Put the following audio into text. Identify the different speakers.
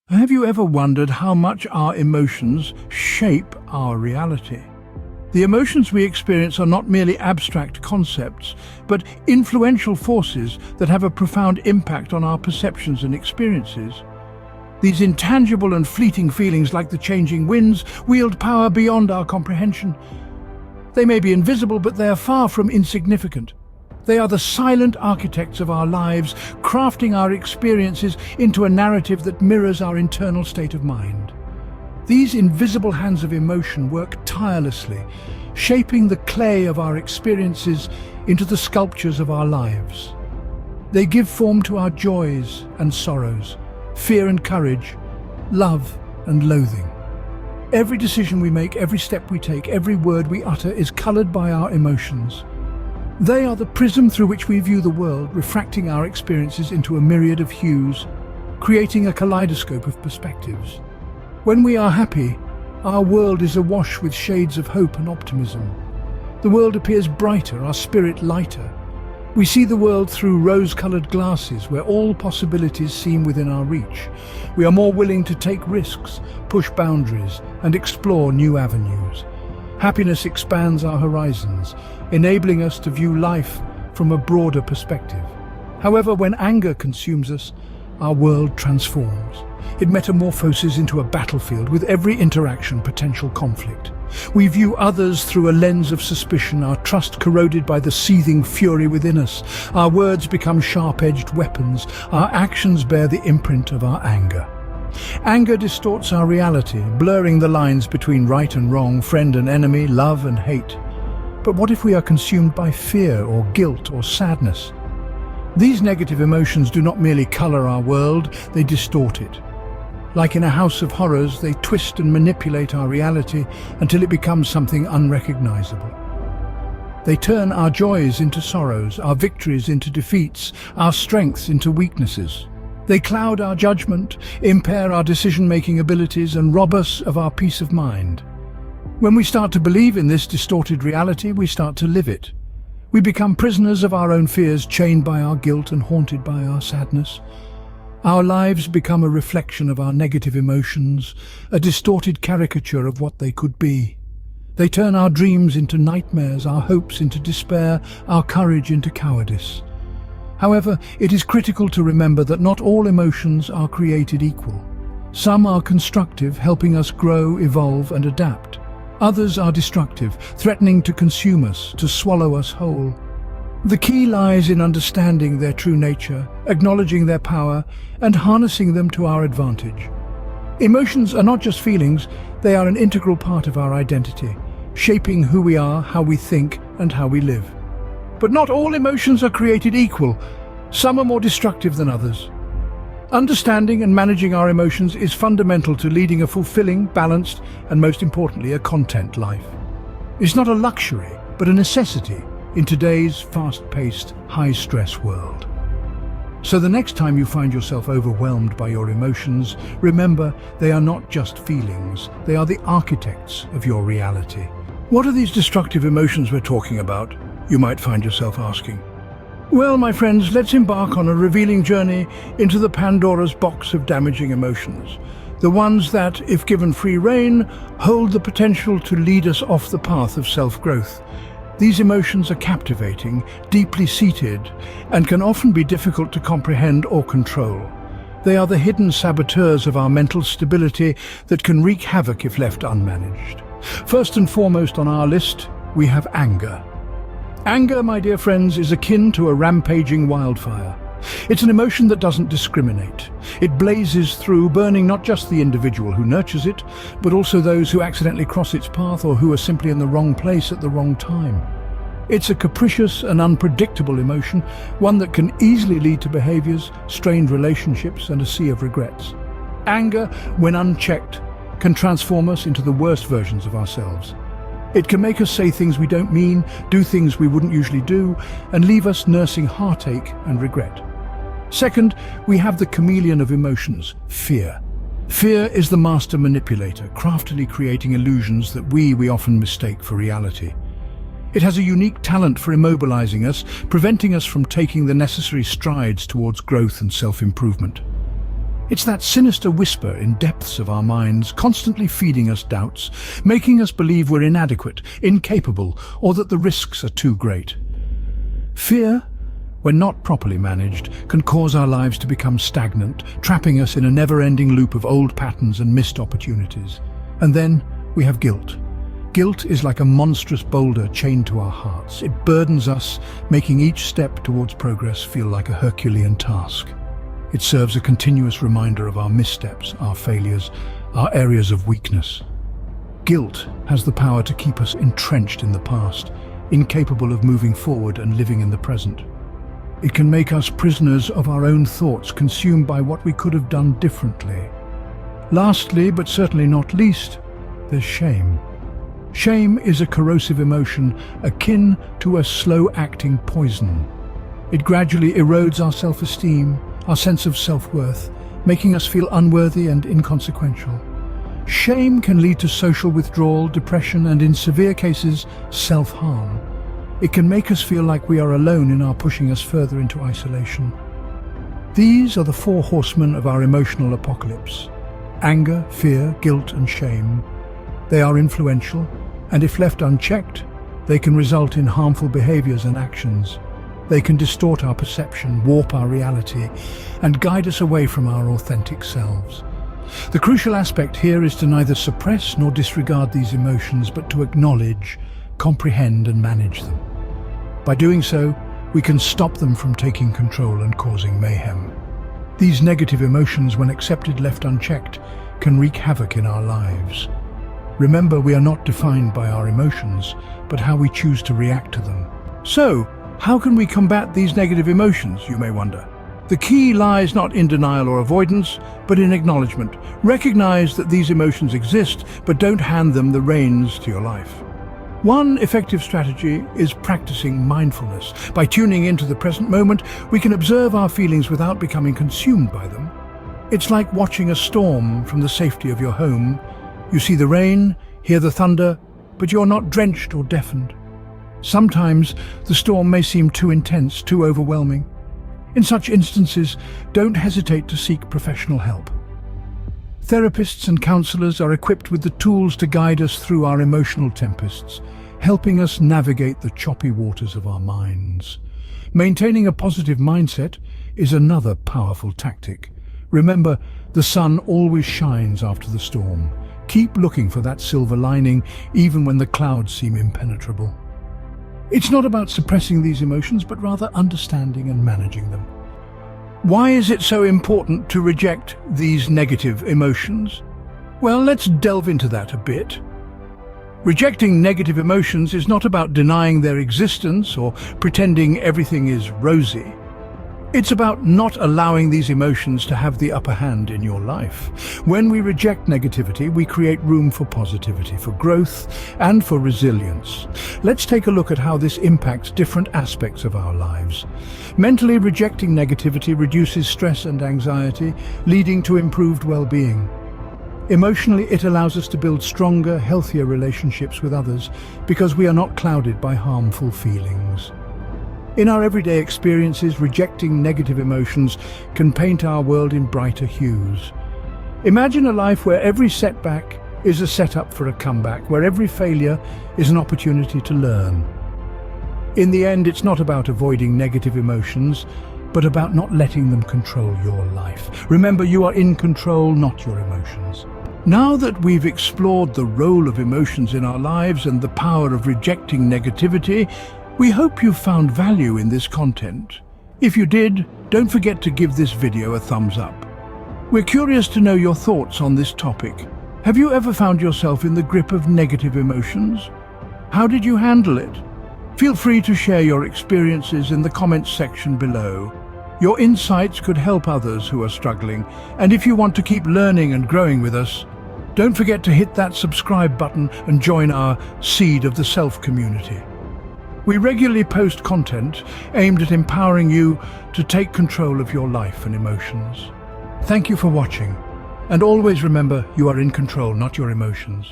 Speaker 1: Have you ever wondered how much our emotions shape our reality? The emotions we experience are not merely abstract concepts, but influential forces that have a profound impact on our perceptions and experiences. These intangible and fleeting feelings, like the changing winds, wield power beyond our comprehension. They may be invisible, but they are far from insignificant. They are the silent architects of our lives, crafting our experiences into a narrative that mirrors our internal state of mind. These invisible hands of emotion work tirelessly, shaping the clay of our experiences into the sculptures of our lives. They give form to our joys and sorrows, fear and courage, love and loathing. Every decision we make, every step we take, every word we utter is colored by our emotions. They are the prism through which we view the world, refracting our experiences into a myriad of hues, creating a kaleidoscope of perspectives. When we are happy, our world is awash with shades of hope and optimism. The world appears brighter, our spirit lighter. We see the world through rose-colored glasses, where all possibilities seem within our reach. We are more willing to take risks, push boundaries, and explore new avenues. Happiness expands our horizons, enabling us to view life from a broader perspective. However, when anger consumes us, our world transforms. It metamorphoses into a battlefield, with every interaction potential conflict. We view others through a lens of suspicion, our trust corroded by the seething fury within us. Our words become sharp-edged weapons, our actions bear the imprint of our anger. Anger distorts our reality, blurring the lines between right and wrong, friend and enemy, love and hate. But what if we are consumed by fear or guilt or sadness? These negative emotions do not merely color our world, they distort it. Like in a house of horrors, they twist and manipulate our reality until it becomes something unrecognizable. They turn our joys into sorrows, our victories into defeats, our strengths into weaknesses. They cloud our judgment, impair our decision-making abilities, and rob us of our peace of mind. When we start to believe in this distorted reality, we start to live it. We become prisoners of our own fears, chained by our guilt and haunted by our sadness. Our lives become a reflection of our negative emotions, a distorted caricature of what they could be. They turn our dreams into nightmares, our hopes into despair, our courage into cowardice. However, it is critical to remember that not all emotions are created equal. Some are constructive, helping us grow, evolve, and adapt. Others are destructive, threatening to consume us, to swallow us whole. The key lies in understanding their true nature, acknowledging their power, and harnessing them to our advantage. Emotions are not just feelings, they are an integral part of our identity, shaping who we are, how we think, and how we live. But not all emotions are created equal. Some are more destructive than others. Understanding and managing our emotions is fundamental to leading a fulfilling, balanced, and most importantly, a content life. It's not a luxury, but a necessity in today's fast-paced, high-stress world. So the next time you find yourself overwhelmed by your emotions, remember they are not just feelings, they are the architects of your reality. What are these destructive emotions we're talking about? You might find yourself asking. Well, my friends, let's embark on a revealing journey into the Pandora's box of damaging emotions. The ones that, if given free rein, hold the potential to lead us off the path of self-growth. These emotions are captivating, deeply seated, and can often be difficult to comprehend or control. They are the hidden saboteurs of our mental stability that can wreak havoc if left unmanaged. First and foremost on our list, we have anger. Anger, my dear friends, is akin to a rampaging wildfire. It's an emotion that doesn't discriminate. It blazes through, burning not just the individual who nurtures it, but also those who accidentally cross its path or who are simply in the wrong place at the wrong time. It's a capricious and unpredictable emotion, one that can easily lead to behaviors, strained relationships, and a sea of regrets. Anger, when unchecked, can transform us into the worst versions of ourselves. It can make us say things we don't mean, do things we wouldn't usually do, and leave us nursing heartache and regret. Second, we have the chameleon of emotions, fear. Fear is the master manipulator, craftily creating illusions that we often mistake for reality. It has a unique talent for immobilizing us, preventing us from taking the necessary strides towards growth and self-improvement. It's that sinister whisper in depths of our minds, constantly feeding us doubts, making us believe we're inadequate, incapable, or that the risks are too great. Fear, when not properly managed, can cause our lives to become stagnant, trapping us in a never-ending loop of old patterns and missed opportunities. And then we have guilt. Guilt is like a monstrous boulder chained to our hearts. It burdens us, making each step towards progress feel like a Herculean task. It serves a continuous reminder of our missteps, our failures, our areas of weakness. Guilt has the power to keep us entrenched in the past, incapable of moving forward and living in the present. It can make us prisoners of our own thoughts, consumed by what we could have done differently. Lastly, but certainly not least, there's shame. Shame is a corrosive emotion akin to a slow-acting poison. It gradually erodes our self-esteem, our sense of self-worth, making us feel unworthy and inconsequential. Shame can lead to social withdrawal, depression, and in severe cases, self-harm. It can make us feel like we are alone in our pushing us further into isolation. These are the four horsemen of our emotional apocalypse: anger, fear, guilt, and shame. They are influential, and if left unchecked, they can result in harmful behaviors and actions. They can distort our perception, warp our reality, and guide us away from our authentic selves. The crucial aspect here is to neither suppress nor disregard these emotions, but to acknowledge, comprehend, and manage them. By doing so, we can stop them from taking control and causing mayhem. These negative emotions, when accepted left unchecked, can wreak havoc in our lives. Remember, we are not defined by our emotions, but how we choose to react to them. So, how can we combat these negative emotions, you may wonder? The key lies not in denial or avoidance, but in acknowledgement. Recognize that these emotions exist, but don't hand them the reins to your life. One effective strategy is practicing mindfulness. By tuning into the present moment, we can observe our feelings without becoming consumed by them. It's like watching a storm from the safety of your home. You see the rain, hear the thunder, but you're not drenched or deafened. Sometimes the storm may seem too intense, too overwhelming. In such instances, don't hesitate to seek professional help. Therapists and counselors are equipped with the tools to guide us through our emotional tempests, helping us navigate the choppy waters of our minds. Maintaining a positive mindset is another powerful tactic. Remember, the sun always shines after the storm. Keep looking for that silver lining, even when the clouds seem impenetrable. It's not about suppressing these emotions, but rather understanding and managing them. Why is it so important to reject these negative emotions? Well, let's delve into that a bit. Rejecting negative emotions is not about denying their existence or pretending everything is rosy. It's about not allowing these emotions to have the upper hand in your life. When we reject negativity, we create room for positivity, for growth, and for resilience. Let's take a look at how this impacts different aspects of our lives. Mentally, rejecting negativity reduces stress and anxiety, leading to improved well-being. Emotionally, it allows us to build stronger, healthier relationships with others because we are not clouded by harmful feelings. In our everyday experiences, rejecting negative emotions can paint our world in brighter hues. Imagine a life where every setback is a setup for a comeback, where every failure is an opportunity to learn. In the end, it's not about avoiding negative emotions, but about not letting them control your life. Remember, you are in control, not your emotions. Now that we've explored the role of emotions in our lives and the power of rejecting negativity, we hope you found value in this content. If you did, don't forget to give this video a thumbs up. We're curious to know your thoughts on this topic. Have you ever found yourself in the grip of negative emotions? How did you handle it? Feel free to share your experiences in the comments section below. Your insights could help others who are struggling, and if you want to keep learning and growing with us, don't forget to hit that subscribe button and join our Seed of the Self community. We regularly post content aimed at empowering you to take control of your life and emotions. Thank you for watching, and always remember, you are in control, not your emotions.